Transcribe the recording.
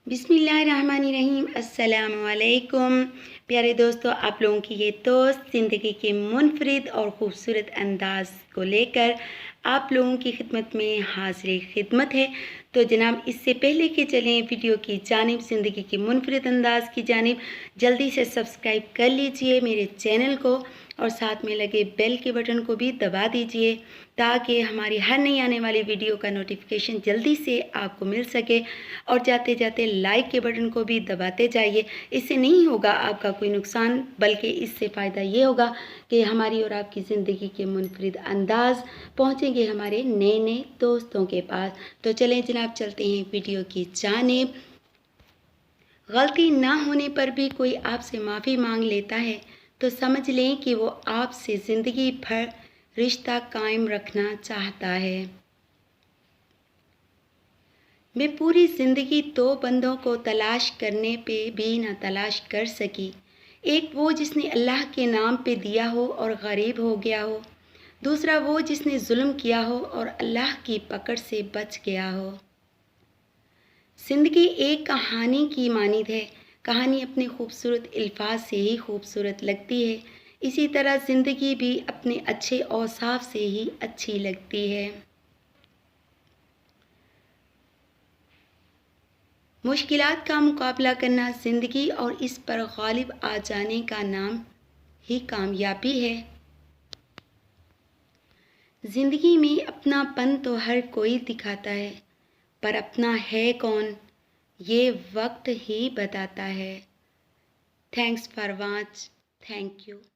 بسم اللہ الرحمن الرحیم۔ السلام علیکم پیارے دوستو، آپ لوگوں کی یہ دوست زندگی کے منفرد اور خوبصورت انداز کو لے کر آپ لوگوں کی خدمت میں حاضر خدمت ہے۔ تو جناب، اس سے پہلے کہ چلیں ویڈیو کی جانب، زندگی کے منفرد انداز کی جانب، جلدی سے سبسکرائب کر لیجئے میرے چینل کو اور ساتھ میں لگے بیل کے بٹن کو بھی دبا دیجئے تاکہ ہماری ہر نئی آنے والی ویڈیو کا نوٹیفیکیشن جلدی سے آپ کو مل سکے۔ اور جاتے جاتے لائک کے بٹن کو بھی دباتے جائیے۔ اس سے نہیں ہوگا آپ کا کوئی نقصان، بلکہ اس سے فائدہ یہ ہوگا کہ ہماری اور آپ کی زندگی کے منفرد انداز پہنچیں گے ہمارے نئے نئے دوستوں کے پاس۔ تو چلیں جناب، چلتے ہیں ویڈیو کی جانب۔ غلطی نہ ہونے پر بھی کوئی آپ سے معافی مانگ لیتا ہے تو سمجھ لیں کہ وہ آپ سے زندگی بھر رشتہ قائم رکھنا چاہتا ہے۔ میں پوری زندگی دو بندوں کو تلاش کرنے پہ بھی نہ تلاش کر سکی۔ ایک وہ جس نے اللہ کے نام پہ دیا ہو اور غریب ہو گیا ہو، دوسرا وہ جس نے ظلم کیا ہو اور اللہ کی پکڑ سے بچ گیا ہو۔ زندگی ایک کہانی کی مانند ہے۔ کہانی اپنے خوبصورت الفاظ سے ہی خوبصورت لگتی ہے، اسی طرح زندگی بھی اپنے اچھے اوصاف سے ہی اچھی لگتی ہے۔ مشکلات کا مقابلہ کرنا زندگی اور اس پر غالب آ جانے کا نام ہی کامیابی ہے۔ زندگی میں اپنا پن تو ہر کوئی دکھاتا ہے، پر اپنا ہے کون یہ وقت ہی بتاتا ہے۔ Thanks for watch. Thank you.